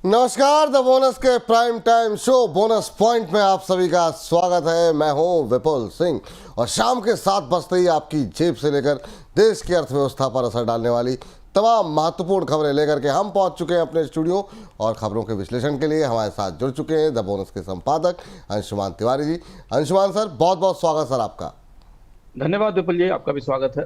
नमस्कार, the bonus के prime time show bonus point में आप सभी का स्वागत है। मैं हूं विपुल सिंह और शाम के 7 बजते ही आपकी जेब से लेकर देश की अर्थव्यवस्था पर असर डालने वाली तमाम महत्वपूर्ण खबरें लेकर के हम पहुंच चुके हैं अपने स्टूडियो और खबरों के विश्लेषण के लिए हमारे साथ जुड़ चुके हैं द बोनस के संपादक अंशुमान तिवारी जी। अंशुमान सर, बहुत बहुत स्वागत सर आपका। धन्यवाद विपुल जी, आपका भी स्वागत है।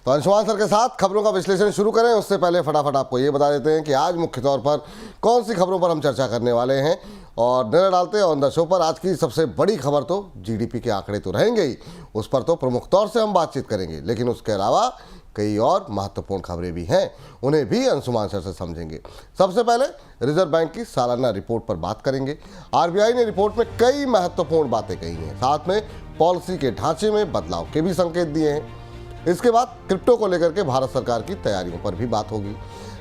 तो अंशुमान सर के साथ खबरों का विश्लेषण शुरू करें उससे पहले फटाफट आपको ये बता देते हैं कि आज मुख्य तौर पर कौन सी खबरों पर हम चर्चा करने वाले हैं और नजर डालते हैं ऑन द शो पर। आज की सबसे बड़ी खबर तो जीडीपी के आंकड़े तो रहेंगे ही, उस पर तो प्रमुख तौर से हम बातचीत करेंगे, लेकिन उसके अलावा कई और महत्वपूर्ण खबरें भी हैं, उन्हें भी अंशुमान सर से समझेंगे। सबसे पहले रिजर्व बैंक की सालाना रिपोर्ट पर बात करेंगे। आरबीआई ने रिपोर्ट में कई महत्वपूर्ण बातें कही हैं, साथ में पॉलिसी के ढांचे में बदलाव के भी संकेत दिए हैं। इसके बाद क्रिप्टो को लेकर के भारत सरकार की तैयारियों पर भी बात होगी।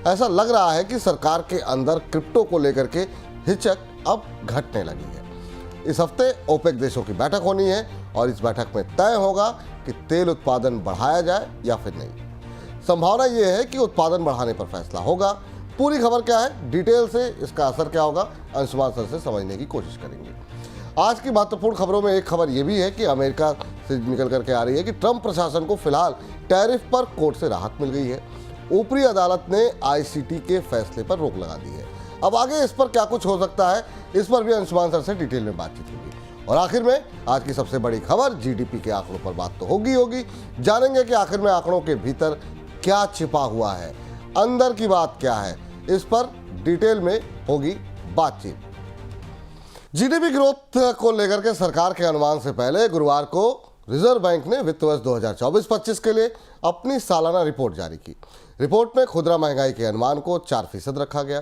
ऐसा लग रहा है कि सरकार के अंदर क्रिप्टो को लेकर के हिचक अब घटने लगी है। इस हफ्ते ओपेक देशों की बैठक होनी है और इस बैठक में तय होगा कि तेल उत्पादन बढ़ाया जाए या फिर नहीं। संभावना यह है कि उत्पादन बढ़ाने पर फैसला होगा। पूरी खबर क्या है, डिटेल से इसका असर क्या होगा, अंशुमान सर से समझने की कोशिश करेंगे। आज की महत्वपूर्ण खबरों में एक खबर यह भी है कि अमेरिका से निकल करके आ रही है कि ट्रंप प्रशासन को फिलहाल टैरिफ पर कोर्ट से राहत मिल गई है। ऊपरी अदालत ने आईसीटी के फैसले पर रोक लगा दी है। अब आगे इस पर क्या कुछ हो सकता है, इस पर भी अंशुमान सर से डिटेल में बातचीत होगी। और आखिर में आज की सबसे बड़ी खबर जीडीपी के आंकड़ों पर बात तो होगी। जानेंगे कि आखिर में आंकड़ों के भीतर क्या छिपा हुआ है, अंदर की बात क्या है, इस पर डिटेल में होगी बातचीत। जीडीपी ग्रोथ को लेकर के सरकार के अनुमान से पहले गुरुवार को रिजर्व बैंक ने वित्त वर्ष 2024-25 के लिए अपनी सालाना रिपोर्ट जारी की। रिपोर्ट में खुदरा महंगाई के अनुमान को 4% रखा गया।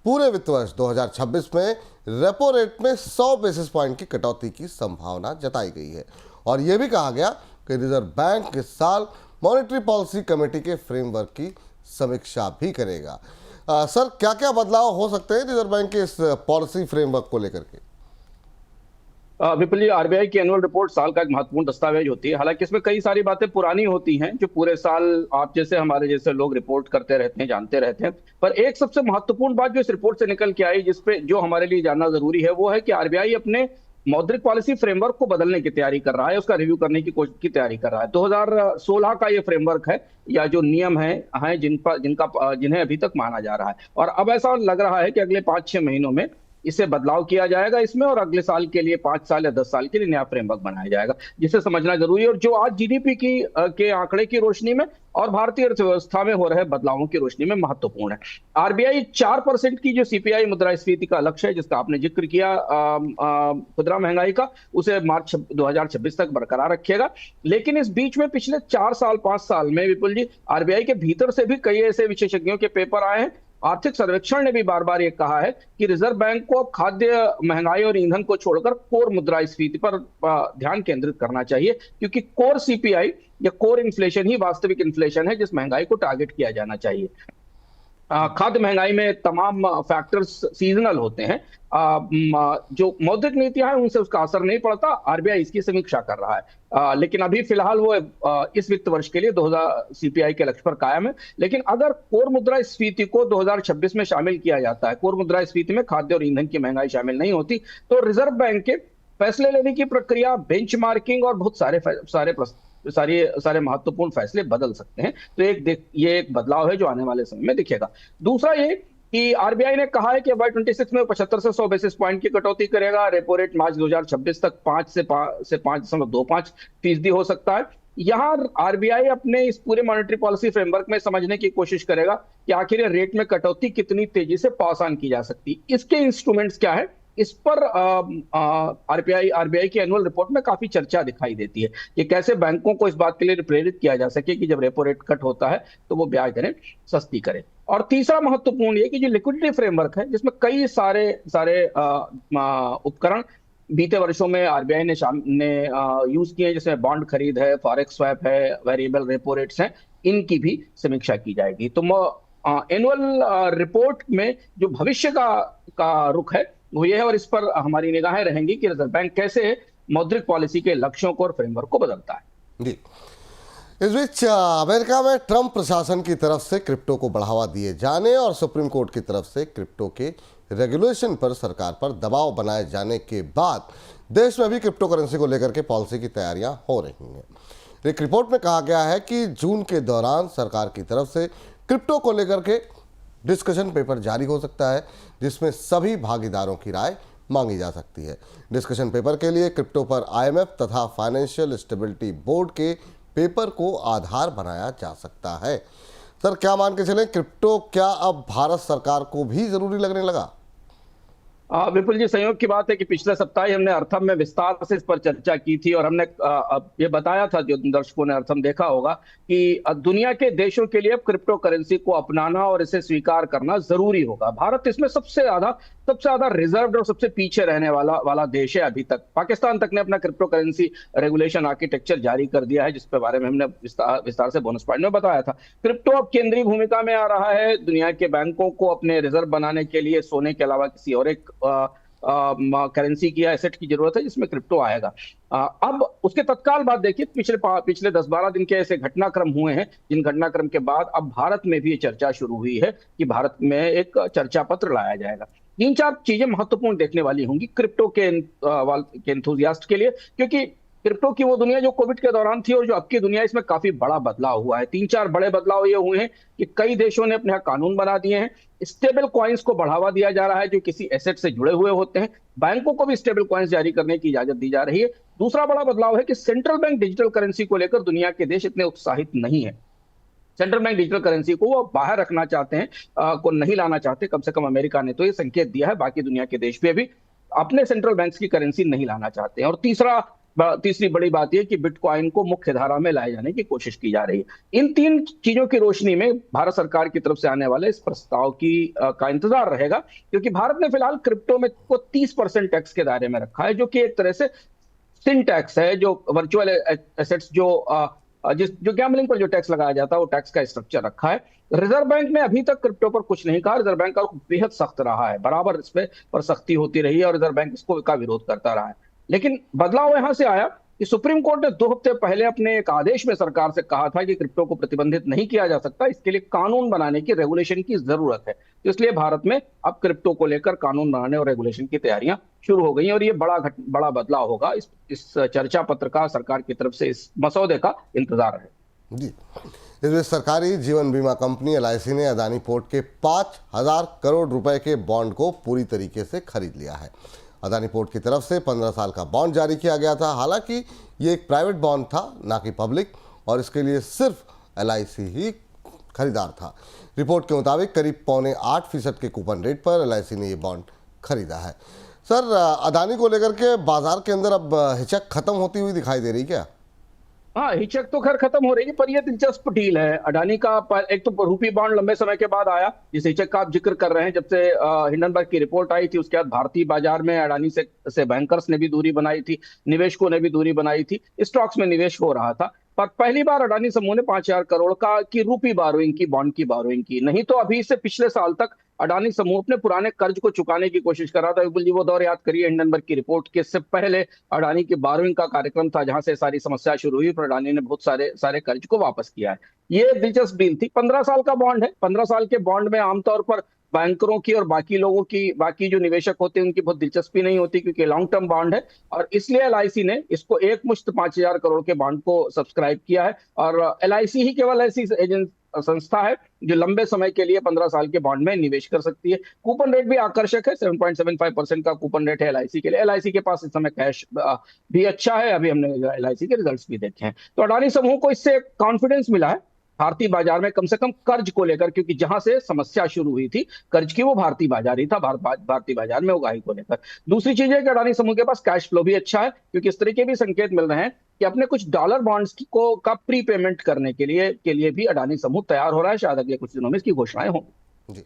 पूरे वित्त वर्ष 2026 में रेपो रेट में 100 बेसिस पॉइंट की कटौती की संभावना जताई गई है और यह भी कहा गया कि रिजर्व बैंक इस साल मॉनेटरी पॉलिसी कमेटी के फ्रेमवर्क की समीक्षा भी करेगा। सर, क्या क्या बदलाव हो सकते हैं रिजर्व बैंक के इस पॉलिसी फ्रेमवर्क को लेकर के? विपुल जी, आरबीआई की एनुअल रिपोर्ट साल का एक महत्वपूर्ण दस्तावेज होती है। हालांकि इसमें कई सारी बातें पुरानी होती हैं जो पूरे साल आप जैसे हमारे जैसे लोग रिपोर्ट करते रहते हैं, जानते रहते हैं। पर एक सबसे महत्वपूर्ण बात जो इस रिपोर्ट से निकल के आई, जिसपे जो हमारे लिए जानना जरूरी है, वो है कि आरबीआई अपने मौद्रिक पॉलिसी फ्रेमवर्क को बदलने की तैयारी कर रहा है, उसका रिव्यू करने की तैयारी कर रहा है। 2016 का ये फ्रेमवर्क है या जो नियम है जिन्हें अभी तक माना जा रहा है, और अब ऐसा लग रहा है कि अगले 5-6 महीनों में इसे बदलाव किया जाएगा इसमें, और अगले साल के लिए 5 साल या 10 साल के लिए नया फ्रेमवर्क बनाया जाएगा, जिसे समझना जरूरी है। और जो आज जीडीपी के आंकड़े की रोशनी में और भारतीय अर्थव्यवस्था में हो रहे बदलावों की रोशनी में महत्वपूर्ण है। आरबीआई 4% की जो सीपीआई मुद्रास्फीति का लक्ष्य है, जिसका आपने जिक्र किया खुदरा महंगाई का, उसे मार्च 2026 तक बरकरार रखेगा। लेकिन इस बीच में पिछले 4-5 साल में विपुल जी, आरबीआई के भीतर से भी कई ऐसे विशेषज्ञों के पेपर आए हैं। आर्थिक सर्वेक्षण ने भी बार बार ये कहा है कि रिजर्व बैंक को खाद्य महंगाई और ईंधन को छोड़कर कोर मुद्रास्फीति पर ध्यान केंद्रित करना चाहिए, क्योंकि कोर सीपीआई या कोर इन्फ्लेशन ही वास्तविक इन्फ्लेशन है जिस महंगाई को टारगेट किया जाना चाहिए। खाद्य महंगाई में तमाम फैक्टर्स सीजनल होते हैं। जो मौद्रिक नीतियां हैं उनसे उसका असर नहीं पड़ता। आरबीआई इसकी समीक्षा कर रहा है, लेकिन अभी फिलहाल वो इस वित्त वर्ष के लिए 2000 सीपीआई के लक्ष्य पर कायम है। लेकिन अगर कोर मुद्रास्फीति को 2026 में शामिल किया जाता है, कोर मुद्रास्फीति में खाद्य और ईंधन की महंगाई शामिल नहीं होती, तो रिजर्व बैंक के फैसले लेने की प्रक्रिया, बेंचमार्किंग और बहुत सारे महत्वपूर्ण फैसले बदल सकते हैं। तो ये एक बदलाव है जो आने वाले समय में दिखेगा। दूसरा ये कि आरबीआई ने कहा है कि FY26 में 75 से 100 बेसिस पॉइंट की कटौती करेगा। रेपो रेट मार्च 2026 तक 5 से 5.25% हो सकता है। यहां आरबीआई अपने इस पूरे मॉनेटरी पॉलिसी फ्रेमवर्क में समझने की कोशिश करेगा कि आखिर ये रेट में कटौती कितनी तेजी से पास ऑन की जा सकती, इसके इंस्ट्रूमेंट्स क्या है, इस पर आरबीआई की एनुअल रिपोर्ट में काफी चर्चा दिखाई देती है कि कैसे बैंकों को इस बात के लिए प्रेरित किया जा सके कि जब रेपो रेट कट होता है तो वो ब्याज दरें सस्ती करें। और तीसरा महत्वपूर्ण ये कि जो लिक्विडिटी फ्रेमवर्क है, जिसमें कई सारे उपकरण बीते वर्षों में आरबीआई ने यूज किए हैं, जैसे बॉन्ड खरीद है, फॉरेक्स स्वैप है, वेरिएबल रेपो रेट्स हैं, इनकी भी समीक्षा की जाएगी। तो एनुअल रिपोर्ट में जो भविष्य का रुख है वो ये है, और इस पर हमारी निगाहें रहेंगी कि रिजर्व बैंक कैसे मौद्रिक पॉलिसी के लक्ष्यों को और फ्रेमवर्क को बदलता है। जी, इस बीच अमेरिका में ट्रंप प्रशासन की तरफ से क्रिप्टो को बढ़ावा दिए जाने और सुप्रीम कोर्ट की तरफ से क्रिप्टो के रेगुलेशन पर सरकार पर दबाव बनाए जाने के बाद देश में भी क्रिप्टो करेंसी को लेकर के पॉलिसी की तैयारियां हो रही हैं। एक रिपोर्ट में कहा गया है कि जून के दौरान सरकार की तरफ से क्रिप्टो को लेकर के डिस्कशन पेपर जारी हो सकता है, जिसमें सभी भागीदारों की राय मांगी जा सकती है। डिस्कशन पेपर के लिए क्रिप्टो पर IMF तथा फाइनेंशियल स्टेबिलिटी बोर्ड के पेपर को आधार बनाया जा सकता है। सर, क्या मान के चलें, क्रिप्टो क्या अब भारत सरकार को भी जरूरी लगने लगा? विपुल जी, संयोग की बात है कि पिछले सप्ताह ही हमने अर्थम में विस्तार से इस पर चर्चा की थी और हमने ये बताया था, जो दर्शकों ने अर्थम देखा होगा, कि दुनिया के देशों के लिए अब क्रिप्टो करेंसी को अपनाना और इसे स्वीकार करना जरूरी होगा। भारत इसमें सबसे ज्यादा रिजर्व्ड और सबसे पीछे रहने वाला देश है। अभी तक पाकिस्तान तक ने अपना क्रिप्टो करेंसी रेगुलेशन आर्किटेक्चर जारी कर दिया है, जिसके बारे में हमने विस्तार से बोनस पॉइंट में बताया था। क्रिप्टो अब केंद्रीय भूमिका में आ रहा है। दुनिया के बैंकों को अपने रिजर्व बनाने के लिए सोने के अलावा किसी और एक करेंसी की या एसेट की जरूरत है, जिसमें क्रिप्टो आएगा। अब उसके तत्काल बाद देखिए, पिछले 10-12 दिन के ऐसे घटनाक्रम हुए हैं, जिन घटनाक्रम के बाद अब भारत में भी ये चर्चा शुरू हुई है कि भारत में एक चर्चा पत्र लाया जाएगा। 3-4 चीजें महत्वपूर्ण देखने वाली होंगी क्रिप्टो के एंथुसियास्ट के लिए, क्योंकि क्रिप्टो की वो दुनिया जो कोविड के दौरान थी और जो अब की दुनिया, इसमें काफी बड़ा बदलाव हुआ है। 3-4 बड़े बदलाव ये हुए हैं कि कई देशों ने अपने यहाँ कानून बना दिए हैं। स्टेबल कॉइन्स को बढ़ावा दिया जा रहा है, जो किसी एसेट से जुड़े हुए होते हैं। बैंकों को भी स्टेबल कॉइन्स जारी करने की इजाजत दी जा रही है। दूसरा बड़ा बदलाव है कि सेंट्रल बैंक डिजिटल करेंसी को लेकर दुनिया के देश इतने उत्साहित नहीं है। सेंट्रल बैंक डिजिटल करेंसी को वो बाहर रखना चाहते हैं, को नहीं लाना चाहते। कम से कम अमेरिका ने तो ये संकेत दिया है। बाकी दुनिया के देश भी अपने सेंट्रल बैंक्स की करेंसी नहीं लाना चाहते हैं। और तीसरी बड़ी बात यह कि बिटकॉइन को मुख्य धारा में लाए जाने की कोशिश की जा रही है। इन 3 चीजों की रोशनी में भारत सरकार की तरफ से आने वाले इस प्रस्ताव का इंतजार रहेगा, क्योंकि भारत ने फिलहाल क्रिप्टो में को 30% टैक्स के दायरे में रखा है, जो कि एक तरह से सिन टैक्स है, जो वर्चुअल एसेट्स जो गैम्बलिंग पर जो टैक्स लगाया जाता है, वो टैक्स का स्ट्रक्चर रखा है। रिजर्व बैंक ने अभी तक क्रिप्टो पर कुछ नहीं कहा। रिजर्व बैंक का बेहद सख्त रहा है, बराबर इस पर सख्ती होती रही है और रिजर्व बैंक इसका विरोध करता रहा है। लेकिन बदलाव यहां से आया कि सुप्रीम कोर्ट ने 2 हफ्ते पहले अपने एक आदेश में सरकार से कहा था कि क्रिप्टो को प्रतिबंधित नहीं किया जा सकता, इसके लिए कानून बनाने की, रेगुलेशन की जरूरत है। तो इसलिए भारत में अब क्रिप्टो को लेकर कानून बनाने और रेगुलेशन की तैयारियां शुरू हो गई और ये बड़ा बदलाव होगा। इस चर्चा पत्र का, सरकार की तरफ से इस मसौदे का इंतजार है जी। इसमें सरकारी जीवन बीमा कंपनी LIC ने अदानी पोर्ट के 5,000 करोड़ रुपए के बॉन्ड को पूरी तरीके से खरीद लिया है। अदानी पोर्ट की तरफ से 15 साल का बॉन्ड जारी किया गया था। हालांकि ये एक प्राइवेट बॉन्ड था, ना कि पब्लिक, और इसके लिए सिर्फ LIC ही खरीदार था। रिपोर्ट के मुताबिक करीब 7.25% के कूपन रेट पर LIC ने ये बॉन्ड खरीदा है। सर, अदानी को लेकर के बाजार के अंदर अब हिचक खत्म होती हुई दिखाई दे रही क्या? हाँ, हिचक तो खैर खत्म हो रही है, पर यह दिलचस्प डील है अडानी का। एक तो रूपी बॉन्ड लंबे समय के बाद आया, जिस हिचक का आप जिक्र कर रहे हैं। जब से हिंडनबर्ग की रिपोर्ट आई थी, उसके बाद भारतीय बाजार में अडानी से बैंकर्स ने भी दूरी बनाई थी, निवेशकों ने भी दूरी बनाई थी, स्टॉक्स में निवेश हो रहा था। पर पहली बार अडानी समूह ने 5,000 करोड़ की रूपी बारोइंग की, बॉन्ड की बारोइंग की। नहीं तो अभी से पिछले साल तक अडानी समूह अपने पुराने कर्ज को चुकाने की कोशिश कर रहा था। विपुल जी, वो दौर याद करिए हिंडनबर्ग की रिपोर्ट के इससे पहले अडानी की बारोइंग का कार्यक्रम था, जहां से सारी समस्या शुरू हुई, पर अडानी ने बहुत सारे कर्ज को वापस किया है। ये दिलचस्प डील थी। 15 साल का बॉन्ड है। 15 साल के बॉन्ड में आमतौर पर बैंकरों की और बाकी लोगों की, बाकी जो निवेशक होते हैं, उनकी बहुत दिलचस्पी नहीं होती, क्योंकि लॉन्ग टर्म बॉन्ड है। और इसलिए LIC ने इसको एक मुश्त 5,000 करोड़ के बॉन्ड को सब्सक्राइब किया है। और LIC ही केवल ऐसी संस्था है जो लंबे समय के लिए 15 साल के बॉन्ड में निवेश कर सकती है। कूपन रेट भी आकर्षक है, 7.75% का कूपन रेट है LIC के लिए। LIC के पास इस समय कैश भी अच्छा है। अभी हमने LIC के रिजल्ट्स भी देखे हैं। तो अडानी समूह को इससे कॉन्फिडेंस मिला है भारतीय बाजार में, कम से कम कर्ज को लेकर, क्योंकि जहां से समस्या शुरू हुई थी कर्ज की, वो भारतीय बाजार ही था। भारतीय बाजार में उगाही को लेकर। दूसरी चीज है कि अडानी समूह के पास कैश फ्लो भी अच्छा है, क्योंकि इस तरह के भी संकेत मिल रहे हैं कि अपने कुछ डॉलर बॉन्ड्स का प्री पेमेंट करने के लिए भी अडानी समूह तैयार हो रहा है। शायद अगले कुछ दिनों में इसकी घोषणाएं होंगी जी।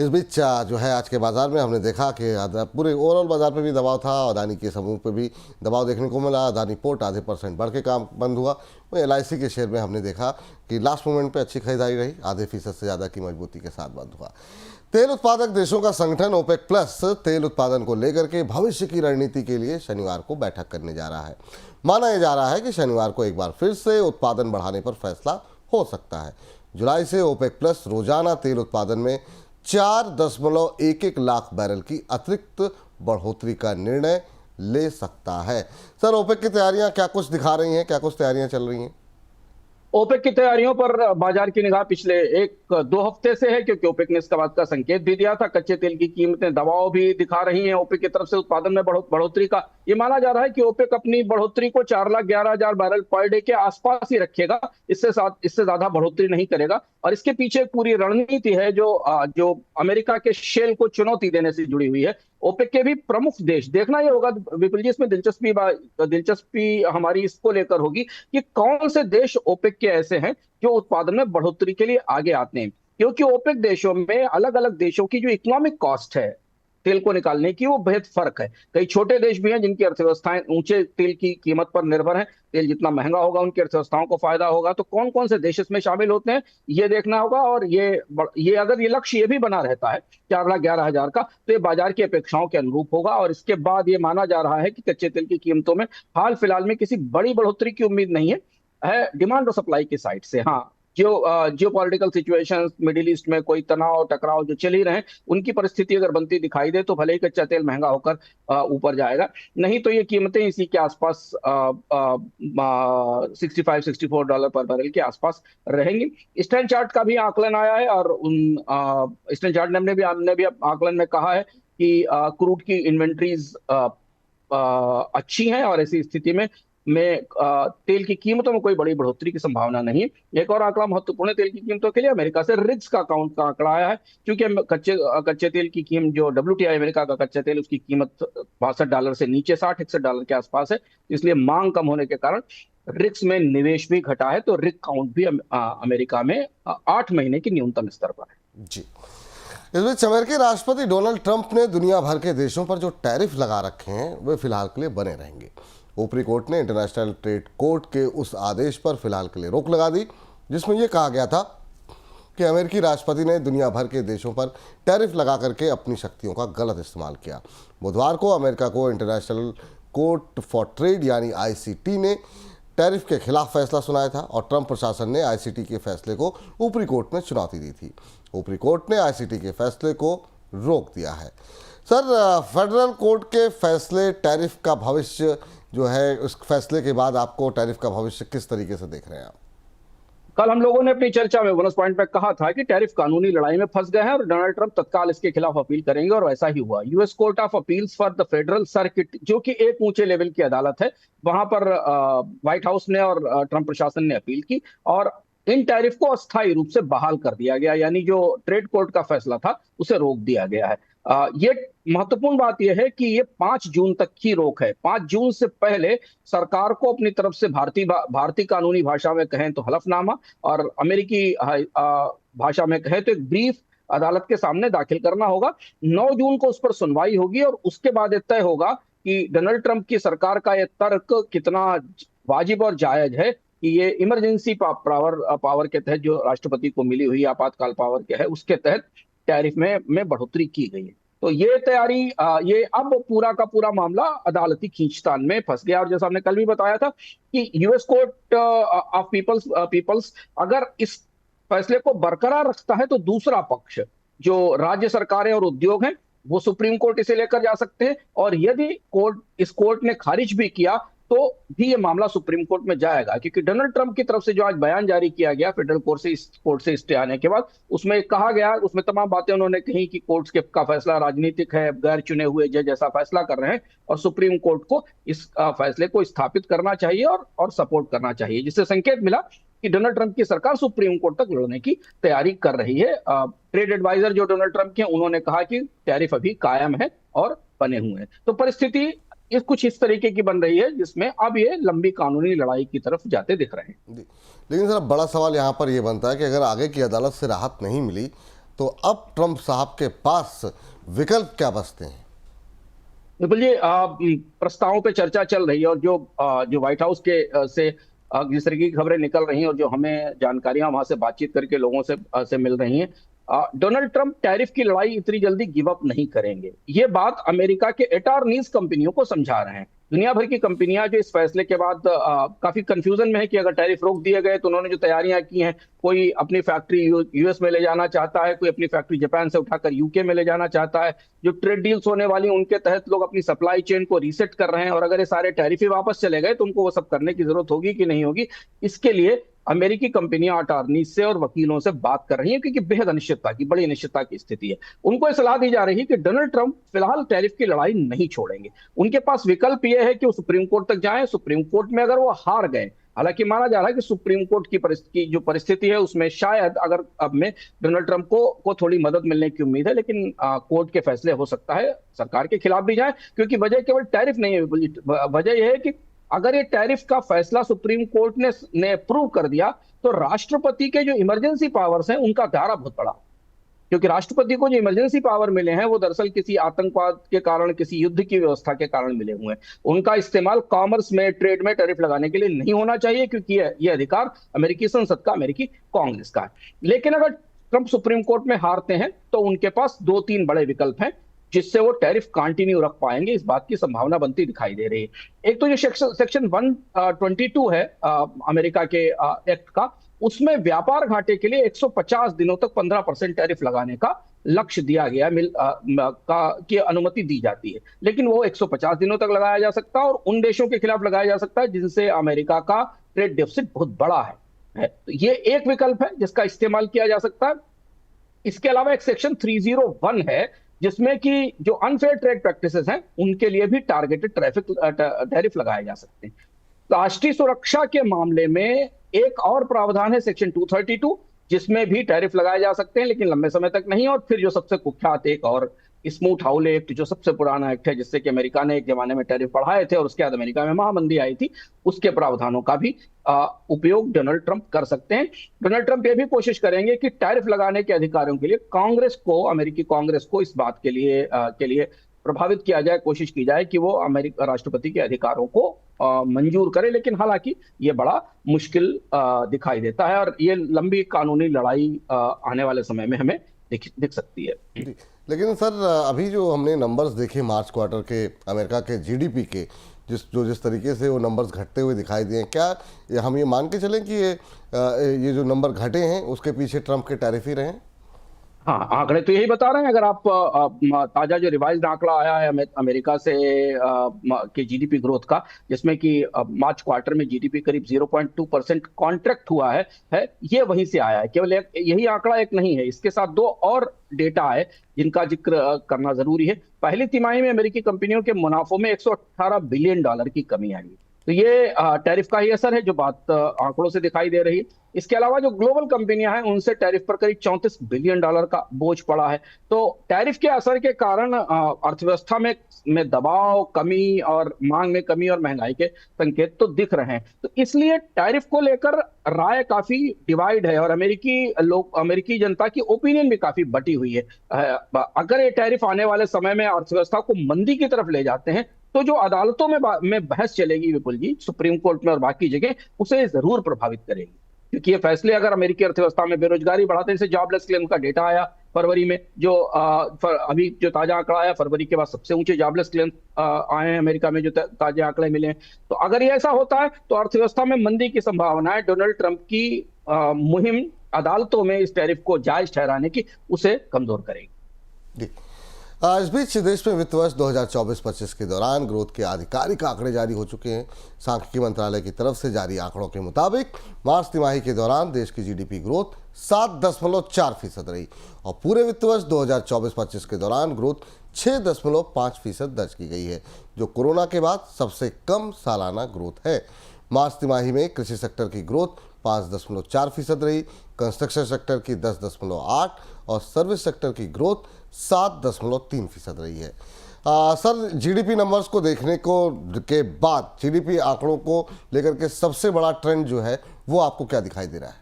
इस बीच जो है आज के बाजार में हमने देखा कि पूरे ओवरऑल बाजार पे भी दबाव था, अदानी के समूह पे भी दबाव देखने को मिला। अदानी पोर्ट आधे % बढ़ के काम बंद हुआ। वहीं LIC के शेयर में हमने देखा कि लास्ट मोमेंट पे अच्छी खरीदारी रही, आधे % से ज़्यादा की मजबूती के साथ बंद हुआ। तेल उत्पादक देशों का संगठन OPEC प्लस तेल उत्पादन को लेकर के भविष्य की रणनीति के लिए शनिवार को बैठक करने जा रहा है। माना यह जा रहा है कि शनिवार को एक बार फिर से उत्पादन बढ़ाने पर फैसला हो सकता है। जुलाई से OPEC प्लस रोजाना तेल उत्पादन में 4.11 लाख बैरल की अतिरिक्त बढ़ोतरी का निर्णय ले सकता है। सर, ओपेक की तैयारियां क्या कुछ दिखा रही हैं, क्या कुछ तैयारियां चल रही हैं? ओपेक की तैयारियों पर बाजार की निगाह पिछले 1-2 हफ्ते से है, क्योंकि ओपेक ने इसका बात का संकेत भी दिया था। कच्चे तेल की कीमतें दबाव भी दिखा रही हैं ओपेक की तरफ से उत्पादन में बढ़ोतरी का। ये माना जा रहा है कि ओपेक अपनी बढ़ोतरी को 4,11,000 बैरल पर डे के आसपास ही रखेगा, इससे ज्यादा बढ़ोतरी नहीं करेगा। और इसके पीछे एक पूरी रणनीति है जो अमेरिका के शेल को चुनौती देने से जुड़ी हुई है। ओपेक के भी प्रमुख देश, देखना ये होगा विपुल जी, इसमें दिलचस्पी हमारी इसको लेकर होगी कि कौन से देश ओपेक के ऐसे हैं जो उत्पादन में बढ़ोतरी के लिए आगे आते हैं। क्योंकि ओपेक देशों में अलग अलग देशों की जो इकोनॉमिक कॉस्ट है तेल को निकालने की, वो बेहद फर्क है। कई छोटे देश भी हैं जिनकी अर्थव्यवस्थाएं ऊंचे तेल की कीमत पर निर्भर है। तेल जितना महंगा होगा उनकी अर्थव्यवस्थाओं को फायदा होगा। तो कौन कौन से देश इसमें शामिल होते हैं ये देखना होगा। और ये अगर ये लक्ष्य ये भी बना रहता है 4,11,000 का, तो ये बाजार की अपेक्षाओं के अनुरूप होगा। और इसके बाद ये माना जा रहा है कि कच्चे तेल की कीमतों में हाल फिलहाल में किसी बड़ी बढ़ोतरी की उम्मीद नहीं है डिमांड और सप्लाई की साइड से। हाँ, जियो पॉलिटिकल सिचुएशन, मिडिल ईस्ट में कोई तनाव टकराव जो चल ही रहे हैं, उनकी परिस्थिति अगर बनती दिखाई दे तो भले ही कच्चा तेल महंगा होकर ऊपर जाएगा, नहीं तो ये कीमतें इसी के आसपास $65-64 पर बैरल के आसपास रहेंगी। स्टैंड चार्ट का भी आकलन आया है, और स्टैंड चार्ट ने हमने भी आकलन में कहा है कि क्रूड की इन्वेंट्रीज अच्छी हैं, और ऐसी स्थिति में तेल की कीमतों में कोई बड़ी बढ़ोतरी की संभावना नहीं है। एक और आंकड़ा महत्वपूर्ण है तेल की कीमतों के लिए, अमेरिका से रिग्स का अकाउंट का आंकड़ा आया है। क्योंकि कच्चे तेल की कीमत, जो WTI अमेरिका का कच्चा तेल, उसकी कीमत $62 से नीचे $60-61 के आसपास है। इसलिए मांग कम होने के कारण रिग्स में निवेश भी घटा है। तो रिग काउंट भी अमेरिका में 8 महीने की न्यूनतम स्तर पर है। जी। इस बीच अमेरिकी राष्ट्रपति डोनाल्ड ट्रंप ने दुनिया भर के देशों पर जो टैरिफ लगा रखे हैं वे फिलहाल के लिए बने रहेंगे। ऊपरी कोर्ट ने इंटरनेशनल ट्रेड कोर्ट के उस आदेश पर फिलहाल के लिए रोक लगा दी जिसमें यह कहा गया था कि अमेरिकी राष्ट्रपति ने दुनिया भर के देशों पर टैरिफ लगा करके अपनी शक्तियों का गलत इस्तेमाल किया। बुधवार को अमेरिका को इंटरनेशनल कोर्ट फॉर ट्रेड यानी ICT ने टैरिफ के खिलाफ फैसला सुनाया था, और ट्रंप प्रशासन ने ICT के फैसले को ऊपरी कोर्ट में चुनौती दी थी। ऊपरी कोर्ट ने ICT के फैसले को रोक दिया है। सर, फेडरल कोर्ट के फैसले, टैरिफ का भविष्य जो है, उस फैसले के बाद आपको टैरिफ का भविष्य किस तरीके से देख रहे हैं आप? कल हम लोगों ने अपनी चर्चा में बोनस पॉइंट पे कहा था कि टैरिफ कानूनी लड़ाई में फंस गए हैं और डोनाल्ड ट्रंप तत्काल इसके खिलाफ अपील करेंगे, और वैसा ही हुआ। US court of appeals for the federal circuit, जो कि एक ऊंचे लेवल की अदालत है, वहां पर व्हाइट हाउस ने और ट्रंप प्रशासन ने अपील की, और इन टैरिफ को अस्थायी रूप से बहाल कर दिया गया। यानी जो ट्रेड कोर्ट का फैसला था उसे रोक दिया गया है। ये महत्वपूर्ण बात यह है कि ये 5 जून तक की रोक है। 5 जून से पहले सरकार को अपनी तरफ से भारतीय कानूनी भाषा में कहें तो हलफनामा, और अमेरिकी भाषा में कहें तो एक ब्रीफ अदालत के सामने दाखिल करना होगा। 9 जून को उस पर सुनवाई होगी, और उसके बाद यह तय होगा कि डोनाल्ड ट्रंप की सरकार का यह तर्क कितना वाजिब और जायज है कि ये इमरजेंसी पावर के तहत, जो राष्ट्रपति को मिली हुई आपातकाल पावर के है, उसके तहत टैरिफ में बढ़ोतरी की गई है। तो ये तैयारी, ये अब पूरा का पूरा मामला अदालती खींचतान में फंस गया। और जैसा हमने कल भी बताया था कि यूएस कोर्ट ऑफ पीपल्स अगर इस फैसले को बरकरार रखता है तो दूसरा पक्ष, जो राज्य सरकारें और उद्योग हैं, वो सुप्रीम कोर्ट इसे लेकर जा सकते हैं। और यदि इस कोर्ट ने खारिज भी किया तो भी ये मामला सुप्रीम कोर्ट में जाएगा। क्योंकि डोनाल्ड ट्रंप की तरफ से जो आज बयान जारी किया गया फेडरल कोर्ट से स्टे आने के बाद, उसमें कहा गया, उसमें तमाम बातें उन्होंने कही कि कोर्ट का फैसला राजनीतिक है, गैर चुने हुए जज ऐसा फैसला कर रहे हैं, और सुप्रीम कोर्ट को इस फैसले को स्थापित करना चाहिए और सपोर्ट करना चाहिए। जिससे संकेत मिला कि डोनाल्ड ट्रंप की सरकार सुप्रीम कोर्ट तक लड़ने की तैयारी कर रही है। ट्रेड एडवाइजर जो डोनाल्ड ट्रंप के, उन्होंने कहा कि टैरिफ अभी कायम है और बने हुए हैं। तो परिस्थिति कुछ इस तरीके की बन रही है जिसमें अब ये लंबी कानूनी लड़ाई की तरफ जाते दिख रहे हैं। लेकिन सर, बड़ा सवाल यहाँ पर यह बनता है कि अगर आगे की अदालत से राहत नहीं मिली तो अब ट्रंप साहब के पास विकल्प क्या बचते हैं? बिल्कुल, ये प्रस्तावों पे चर्चा चल रही है, और जो व्हाइट हाउस के से जिस तरह की खबरें निकल रही हैं और जो हमें जानकारियां वहां से बातचीत करके लोगों से मिल रही हैं, डोनाल्ड ट्रंप टैरिफ की लड़ाई इतनी जल्दी गिव अप नहीं करेंगे। ये बात अमेरिका के अटॉर्नीज कंपनियों को समझा रहे हैं। दुनिया भर की कंपनियां जो इस फैसले के बाद काफी कंफ्यूजन में है कि अगर टैरिफ रोक दिए गए तो उन्होंने जो तैयारियां की हैं, कोई अपनी फैक्ट्री यूएस में ले जाना चाहता है, कोई अपनी फैक्ट्री जापान से उठाकर यूके में ले जाना चाहता है। जो ट्रेड डील्स होने वाली उनके तहत लोग अपनी सप्लाई चेन को रीसेट कर रहे हैं, और अगर ये सारे टैरिफ ही वापस चले गए तो उनको वो सब करने की जरूरत होगी कि नहीं होगी। इसके लिए अमेरिकी कंपनियां अटॉर्नी से और वकीलों से बात कर रही हैं, क्योंकि बेहद अनिश्चितता की, बड़ी अनिश्चितता की स्थिति है। उनको सलाह दी जा रही है कि डोनाल्ड ट्रंप फिलहाल टैरिफ की लड़ाई नहीं छोड़ेंगे। उनके पास विकल्प यह है कि वो सुप्रीम कोर्ट तक जाएं। सुप्रीम कोर्ट में अगर वो हार गए, हालांकि माना जा रहा है कि सुप्रीम कोर्ट की जो परिस्थिति है उसमें शायद अगर अब में डोनाल्ड ट्रंप को थोड़ी मदद मिलने की उम्मीद है, लेकिन कोर्ट के फैसले हो सकता है सरकार के खिलाफ भी जाए, क्योंकि वजह केवल टैरिफ नहीं है। वजह यह है कि अगर ये टैरिफ का फैसला सुप्रीम कोर्ट ने अप्रूव कर दिया तो राष्ट्रपति के जो इमरजेंसी पावर्स हैं उनका दायरा बहुत बड़ा, क्योंकि राष्ट्रपति को जो इमरजेंसी पावर मिले हैं वो दरअसल किसी आतंकवाद के कारण, किसी युद्ध की व्यवस्था के कारण मिले हुए हैं। उनका इस्तेमाल कॉमर्स में, ट्रेड में टैरिफ लगाने के लिए नहीं होना चाहिए, क्योंकि यह अधिकार अमेरिकी संसद का, अमेरिकी कांग्रेस का है। लेकिन अगर ट्रंप सुप्रीम कोर्ट में हारते हैं तो उनके पास 2-3 बड़े विकल्प हैं जिससे वो टैरिफ कंटिन्यू रख पाएंगे। इस बात की संभावना बनती दिखाई दे रही है। एक तो जो सेक्शन 122 है अमेरिका के एक्ट का, उसमें व्यापार घाटे के लिए 150 दिनों तक 15% टैरिफ लगाने का लक्ष्य दिया गया, की अनुमति दी जाती है। लेकिन वो 150 दिनों तक लगाया जा सकता है और उन देशों के खिलाफ लगाया जा सकता है जिनसे अमेरिका का ट्रेड डेफिसिट बहुत बड़ा है। तो ये एक विकल्प है जिसका इस्तेमाल किया जा सकता है। इसके अलावा एक सेक्शन 301 है जिसमें कि जो अनफेयर ट्रेड प्रैक्टिसेस हैं उनके लिए भी टारगेटेड टैरिफ लगाए जा सकते हैं। राष्ट्रीय सुरक्षा के मामले में एक और प्रावधान है सेक्शन 232, जिसमें भी टैरिफ लगाए जा सकते हैं, लेकिन लंबे समय तक नहीं। और फिर जो सबसे कुख्यात एक और स्मूथ हाउले एक्ट, जो सबसे पुराना एक्ट है, जिससे कि अमेरिका ने एक जमाने में टैरिफ बढ़ाए थे और उसके बाद अमेरिका में महामंदी आई थी, उसके प्रावधानों का भी उपयोग डोनाल्ड ट्रंप कर सकते हैं। डोनाल्ड ट्रंप ये भी कोशिश करेंगे कि टैरिफ लगाने के अधिकारों के लिए कांग्रेस को, अमेरिकी कांग्रेस को इस बात के लिए प्रभावित किया जाए, कोशिश की जाए कि वो अमेरिका राष्ट्रपति के अधिकारों को मंजूर करे। लेकिन हालांकि ये बड़ा मुश्किल दिखाई देता है और ये लंबी कानूनी लड़ाई आने वाले समय में हमें दिख सकती है। जी, लेकिन सर अभी जो हमने नंबर्स देखे मार्च क्वार्टर के अमेरिका के जीडीपी के, जिस तरीके से वो नंबर्स घटते हुए दिखाई दिए, क्या हम ये मान के चलें कि ये जो नंबर घटे हैं उसके पीछे ट्रंप के टैरिफ ही रहे हैं? हाँ, आंकड़े तो यही बता रहे हैं। अगर आप ताजा जो रिवाइज्ड आंकड़ा आया है अमेरिका से के जीडीपी ग्रोथ का, जिसमें कि मार्च क्वार्टर में जीडीपी करीब 0.2% कॉन्ट्रैक्ट हुआ है, ये वहीं से आया है। केवल यही आंकड़ा एक नहीं है, इसके साथ 2 और डेटा है जिनका जिक्र करना जरूरी है। पहली तिमाही में अमेरिकी कंपनियों के मुनाफों में $118 बिलियन की कमी आई। तो ये टैरिफ का ही असर है जो बात आंकड़ों से दिखाई दे रही है। इसके अलावा जो ग्लोबल कंपनियां हैं उनसे टैरिफ पर करीब $34 बिलियन का बोझ पड़ा है। तो टैरिफ के असर के कारण अर्थव्यवस्था में दबाव, कमी और मांग में कमी और महंगाई के संकेत तो दिख रहे हैं। तो इसलिए टैरिफ को लेकर राय काफी डिवाइड है और अमेरिकी जनता की ओपिनियन भी काफी बटी हुई है। अगर ये टैरिफ आने वाले समय में अर्थव्यवस्था को मंदी की तरफ ले जाते हैं तो जो अदालतों में बहस चलेगी विपुल जी, सुप्रीम कोर्ट में और बाकी जगह, उसे जरूर प्रभावित करेगी। क्योंकि ये फैसले अगर अमेरिकी अर्थव्यवस्था में बेरोजगारी बढ़ाते हैं, जैसे जॉबलेस क्लेम का डेटा आया फरवरी में, जो अभी जो ताजा आंकड़ा आया, फरवरी के बाद सबसे ऊंचे जॉबलेस क्लेम आए हैं अमेरिका में, जो ताजे आंकड़े मिले हैं। तो अगर ये ऐसा होता है तो अर्थव्यवस्था में मंदी की संभावना है। डोनाल्ड ट्रंप की मुहिम अदालतों में इस टैरिफ को जायज ठहराने की उसे कमजोर करेगी। इस बीच देश में वित्त वर्ष 2024-25 के दौरान ग्रोथ के आधिकारिक आंकड़े जारी हो चुके हैं। सांख्यिकी मंत्रालय की तरफ से जारी आंकड़ों के मुताबिक मार्च तिमाही के दौरान देश की जीडीपी ग्रोथ 7.4% रही और पूरे वित्त वर्ष 2024-25 के दौरान ग्रोथ 6.5% दर्ज की गई है, जो कोरोना के बाद सबसे कम सालाना ग्रोथ है। मार्च तिमाही में कृषि सेक्टर की ग्रोथ 5.4% रही, कंस्ट्रक्शन सेक्टर की 10.8% और सर्विस सेक्टर की ग्रोथ 7.3% रही है। सर, जीडीपी नंबर्स को देखने के बाद जीडीपी आंकड़ों को लेकर के सबसे बड़ा ट्रेंड जो है वो आपको क्या दिखाई दे रहा है?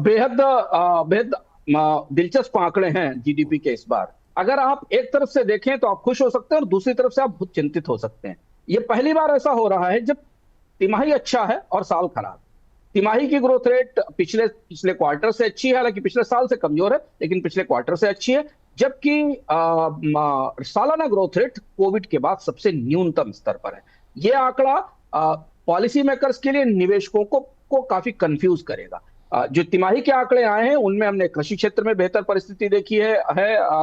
बेहद दिलचस्प आंकड़े हैं जीडीपी के इस बार। अगर आप एक तरफ से देखें तो आप खुश हो सकते हैं और दूसरी तरफ से आप बहुत चिंतित हो सकते हैं। ये पहली बार ऐसा हो रहा है जब तिमाही अच्छा है और साल खराब। तिमाही की ग्रोथ रेट पिछले क्वार्टर से अच्छी है, हालांकि पिछले साल से कमजोर है, लेकिन पिछले क्वार्टर से अच्छी है। जबकि सालाना ग्रोथ रेट कोविड के बाद सबसे न्यूनतम स्तर पर है। ये आंकड़ा पॉलिसी मेकर्स के लिए निवेशकों को काफी कंफ्यूज करेगा। जो तिमाही के आंकड़े आए हैं उनमें हमने कृषि क्षेत्र में बेहतर परिस्थिति देखी है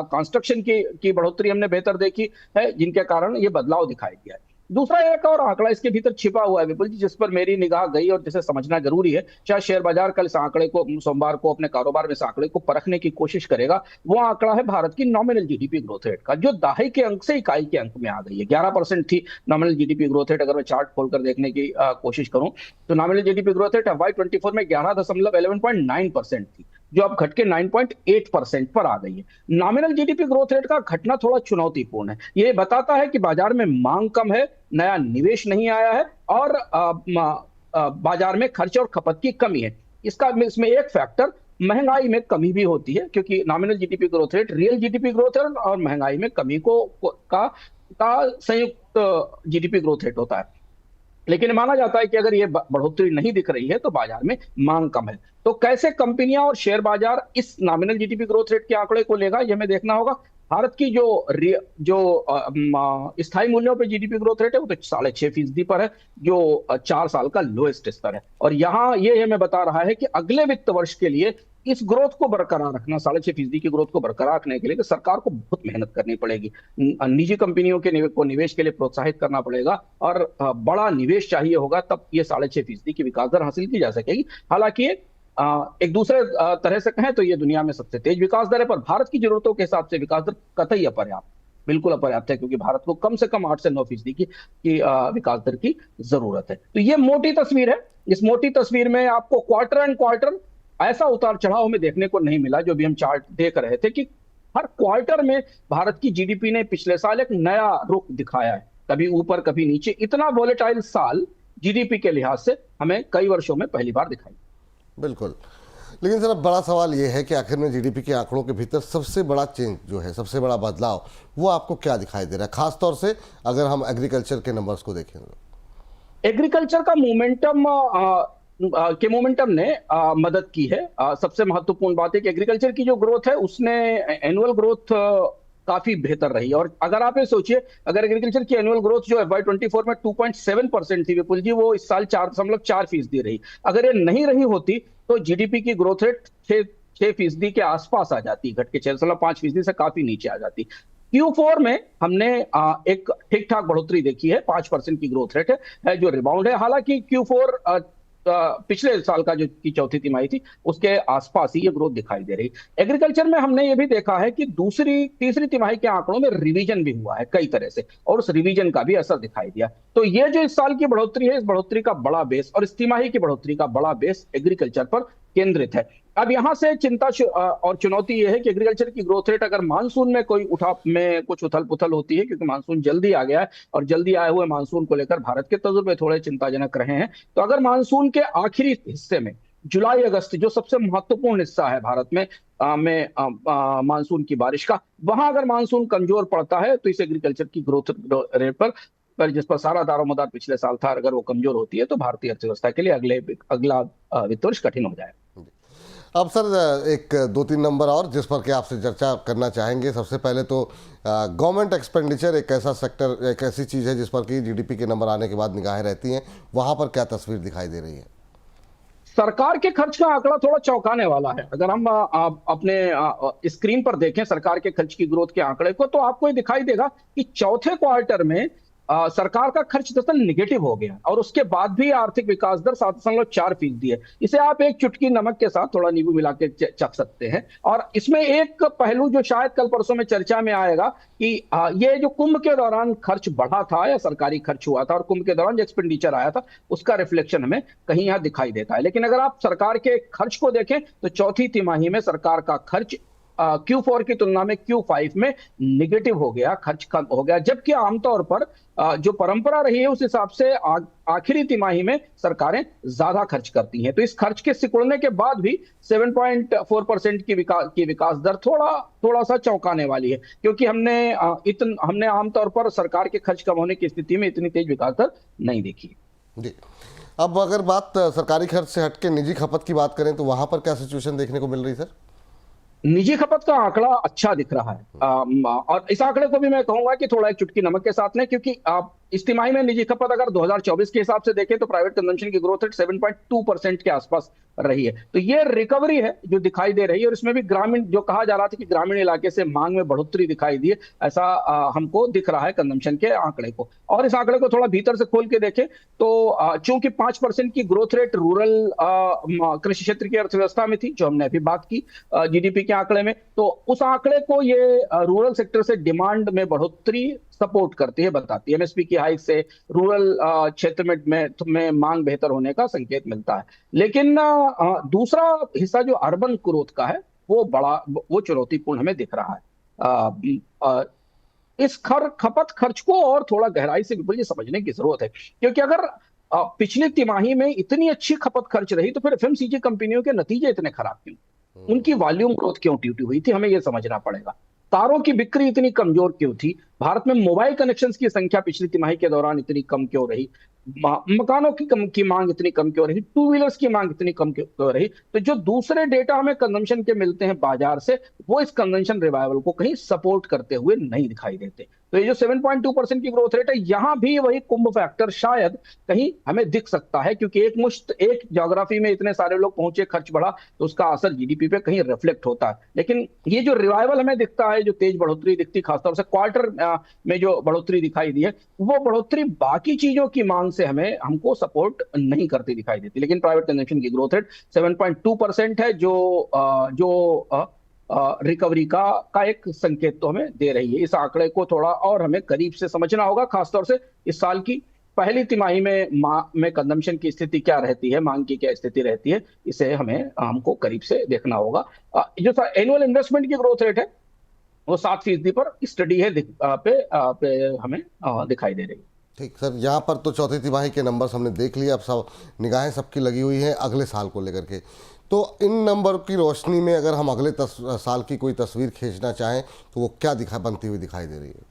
कंस्ट्रक्शन की बढ़ोतरी हमने बेहतर देखी है, जिनके कारण ये बदलाव दिखाई दिया है। दूसरा एक और आंकड़ा इसके भीतर छिपा हुआ है विपुल जी, जिस पर मेरी निगाह गई और जिसे समझना जरूरी है। शायद शेयर बाजार कल इस आंकड़े को, सोमवार को अपने कारोबार में इस आंकड़े को परखने की कोशिश करेगा। वो आंकड़ा है भारत की नॉमिनल जीडीपी ग्रोथ रेट का, जो दहाई के अंक से इकाई के अंक में आ गई है। 11% थी नॉमिनल जीडीपी ग्रोथ रेट। अगर मैं चार्ट खोलकर देखने की कोशिश करूं तो nominal GDP growth rate FY24 में 11.11.9% थी, जो अब घट के 9.8% पर आ गई है। नॉमिनल जीडीपी ग्रोथ रेट का घटना थोड़ा चुनौतीपूर्ण है। ये बताता है कि बाजार में मांग कम है, नया निवेश नहीं आया है और बाजार में खर्च और खपत की कमी है। इसमें एक फैक्टर महंगाई में कमी भी होती है, क्योंकि nominal GDP growth rate real GDP growth rate और महंगाई में कमी का संयुक्त जीडीपी ग्रोथ रेट होता है। लेकिन माना जाता है कि अगर ये बढ़ोतरी नहीं दिख रही है तो बाजार में मांग कम है। तो कैसे कंपनियां और शेयर बाजार इस नॉमिनल जीडीपी ग्रोथ रेट के आंकड़े को लेगा, ये हमें देखना होगा। भारत की जो स्थायी मूल्यों पे जीडीपी ग्रोथ रेट है वो तो 6.5% पर है, जो 4 साल का लोएस्ट स्तर है। और यहाँ ये हमें बता रहा है कि अगले वित्त वर्ष के लिए इस ग्रोथ को बरकरार रखना, 6.5% की ग्रोथ को बरकरार रखने के लिए कि सरकार को बहुत मेहनत करनी पड़ेगी। निजी कंपनियों को निवेश के लिए प्रोत्साहित करना पड़ेगा और बड़ा निवेश चाहिए होगा, तब ये 6.5% की विकास दर हासिल की जा सकेगी। हालांकि एक दूसरे तरह से कहें तो ये दुनिया में सबसे तेज विकास दर है, पर भारत की जरूरतों के हिसाब से विकास दर कतई अपर्याप्त, बिल्कुल अपर्याप्त है, क्योंकि भारत को कम से कम 8 से 9% की विकास दर की जरूरत है। तो ये मोटी तस्वीर है। इस मोटी तस्वीर में आपको क्वार्टर एंड क्वार्टर ऐसा उतार चढ़ाव हमें देखने को नहीं मिला, जो भी हम चार्ट देख रहे थे कि हर क्वार्टर में भारत की जीडीपी ने पिछले साल एक नया रुख दिखाया है, कभी ऊपर कभी नीचे। इतना वोलेटाइल साल जीडीपी के लिहाज से हमें कई वर्षों में पहली बार दिखाई। बिल्कुल। लेकिन सर अब बड़ा सवाल ये है कि आखिर में जीडीपी के आंकड़ों के भीतर सबसे बड़ा चेंज जो है, सबसे बड़ा बदलाव, वो आपको क्या दिखाई दे रहा है, खासतौर से अगर हम एग्रीकल्चर के नंबर्स को देखें? एग्रीकल्चर का मोमेंटम ने मदद की है। सबसे महत्वपूर्ण बात है कि एग्रीकल्चर की जो ग्रोथ है उसने एनुअल ग्रोथ काफी बेहतर रही। और अगर आप ये सोचिए, अगर एग्रीकल्चर की एनुअल ग्रोथ जो FY24 में 2.7% थी विपुल जी, वो इस साल 4.4% रही। अगर ये नहीं रही होती तो जीडीपी की ग्रोथ रेट 6% के आसपास आ जाती, घट के 6.5% से काफी नीचे आ जाती। Q4 में हमने एक ठीक ठाक बढ़ोतरी देखी है, 5% की ग्रोथ रेट है जो रिबाउंड है। हालांकि Q4 पिछले साल का जो की चौथी तिमाही थी उसके आसपास ही ये ग्रोथ दिखाई दे रही। एग्रीकल्चर में हमने ये भी देखा है कि तीसरी तिमाही के आंकड़ों में रिवीजन भी हुआ है कई तरह से, और उस रिवीजन का भी असर दिखाई दिया। तो ये जो इस साल की बढ़ोतरी है, इस बढ़ोतरी का बड़ा बेस और इस तिमाही की बढ़ोतरी का बड़ा बेस एग्रीकल्चर पर केंद्रित है। अब यहां से चिंता और चुनौती यह है कि एग्रीकल्चर की ग्रोथ रेट अगर मानसून में कुछ उथल पुथल होती है, क्योंकि मानसून जल्दी आ गया है और जल्दी आए हुए मानसून को लेकर भारत के तजुर्बे थोड़े चिंताजनक रहे हैं। तो अगर मानसून के आखिरी हिस्से में जुलाई अगस्त, जो सबसे महत्वपूर्ण हिस्सा है भारत में मानसून की बारिश का, वहां अगर मानसून कमजोर पड़ता है तो इस एग्रीकल्चर की ग्रोथ रेट पर जिस पर सारा दारोमदार पिछले साल था, अगर वो कमजोर होती है तो भारतीय अर्थव्यवस्था के लिए अगला वित्त वर्ष कठिन हो जाए। अब सर एक 2-3 नंबर और जिस पर के आपसे चर्चा करना चाहेंगे। सबसे पहले तो गवर्नमेंट एक्सपेंडिचर एक ऐसा सेक्टर, एक ऐसी चीज़ है जिस पर कि जीडीपी के नंबर आने के बाद निगाहें रहती हैं, वहाँ पर क्या तस्वीर दिखाई दे रही है? सरकार के खर्च का आंकड़ा थोड़ा चौंकाने वाला है। अगर हम अपने स्क्रीन पर देखें सरकार के खर्च की ग्रोथ के आंकड़े को, तो आपको ये दिखाई देगा कि चौथे क्वार्टर में सरकार का खर्च दरअसल निगेटिव हो गया और उसके बाद भी आर्थिक विकास दर 7.4% है। इसे आप एक चुटकी नमक के साथ थोड़ा नींबू मिला के चख सकते हैं। और इसमें एक पहलू जो शायद कल परसों में चर्चा में आएगा कि ये जो कुंभ के दौरान खर्च बढ़ा था या सरकारी खर्च हुआ था और कुंभ के दौरान जो एक्सपेंडिचर आया था, उसका रिफ्लेक्शन हमें कहीं यहाँ दिखाई देता है। लेकिन अगर आप सरकार के खर्च को देखें तो चौथी तिमाही में सरकार का खर्च Q4 की तुलना में Q5 में निगेटिव हो गया, खर्च कम हो गया। जबकि आमतौर पर जो परंपरा रही है उस हिसाब से आखिरी तिमाही में सरकारें ज्यादा खर्च करती हैं। तो इस खर्च के सिकुड़ने के बाद भी 7.4% की विकास दर थोड़ा सा चौंकाने वाली है, क्योंकि हमने आमतौर पर सरकार के खर्च कम होने की स्थिति में इतनी तेज विकास दर नहीं देखी जी। अब अगर बात सरकारी खर्च से हटके निजी खपत की बात करें तो वहां पर क्या सिचुएशन देखने को मिल रही सर? निजी खपत का आंकड़ा अच्छा दिख रहा है। और इस आंकड़े को भी मैं कहूंगा कि थोड़ा एक चुटकी नमक के साथ लें, क्योंकि आप इस तिमाही में निजी खपत अगर 2024 के हिसाब से देखें तो प्राइवेट कंजम्पशन की ग्रोथ रेट 7.2% के आसपास रही है। तो ये रिकवरी है जो दिखाई दे रही है, और इसमें भी ग्रामीण, जो कहा जा रहा था कि ग्रामीण इलाके से मांग में बढ़ोतरी दिखाई दी है, ऐसा हमको दिख रहा है कंजम्पशन के आंकड़े को। और इस आंकड़े को थोड़ा भीतर से खोल के देखें तो चूंकि 5% की ग्रोथ रेट रूरल कृषि क्षेत्र की अर्थव्यवस्था में थी, जो हमने अभी बात की जीडीपी के आंकड़े में, तो उस आंकड़े को ये रूरल सेक्टर से डिमांड में बढ़ोतरी सपोर्ट करती है, बताती है। एमएसपी की हाइक से रूरल क्षेत्र में मांग बेहतर होने का संकेत मिलता है। लेकिन दूसरा हिस्सा जो अर्बन ग्रोथ का है वो चुनौतीपूर्ण हमें दिख रहा है। इस खपत खर्च को और थोड़ा गहराई से विपुल जी समझने की जरूरत है, क्योंकि अगर पिछली तिमाही में इतनी अच्छी खपत खर्च रही तो फिर एफएमसीजी कंपनियों के नतीजे इतने खराब क्यों, उनकी वॉल्यूम ग्रोथ क्यों ट्यूटी हुई थी, हमें यह समझना पड़ेगा। तारों की बिक्री इतनी कमजोर क्यों थी, भारत में मोबाइल कनेक्शंस की संख्या पिछली तिमाही के दौरान इतनी कम क्यों रही, मकानों की मांग इतनी कम क्यों रही, टू व्हीलर्स की मांग इतनी कम क्यों रही। तो जो दूसरे डेटा हमें कंजम्पशन के मिलते हैं बाजार से, वो इस कंजम्पशन रिवाइवल को कहीं सपोर्ट करते हुए नहीं दिखाई देते। तो ये जो 7.2% की ग्रोथ रेट है, यहां भी वही कुंभ फैक्टर शायद कहीं हमें दिख सकता है, क्योंकि एक ज्योग्राफी में इतने सारे लोग पहुंचे, खर्च बढ़ा, तो उसका असर जीडीपी पे कहीं रिफ्लेक्ट होता है। लेकिन ये जो रिवाइवल हमें दिखता है, जो तेज बढ़ोतरी दिखती, खासतौर से क्वार्टर में जो बढ़ोतरी दिखाई दी है, वो बढ़ोतरी बाकी चीजों की मांग से हमको सपोर्ट नहीं करती दिखाई देती। लेकिन प्राइवेट कंजम्पशन की ग्रोथ रेट 7.2% है, जो रिकवरी का एक संकेत तो हमें दे रही है। इस आंकड़े को थोड़ा और हमें करीब से समझना होगा, खासतौर से इस साल की पहली तिमाही में कंजम्पशन की स्थिति क्या रहती है, मांग की क्या स्थिति रहती है, इसे हमको करीब से देखना होगा। जो एनुअल इन्वेस्टमेंट की ग्रोथ रेट है वो 7% पर स्टडी है, पे हमें दिखाई दे रही है। ठीक सर, यहाँ पर तो चौथी तिमाही के नंबर्स हमने देख लिए, अब सब निगाहें सबकी लगी हुई हैं अगले साल को लेकर के। तो इन नंबर की रोशनी में अगर हम अगले साल की कोई तस्वीर खींचना चाहें तो वो क्या बनती हुई दिखाई दे रही है?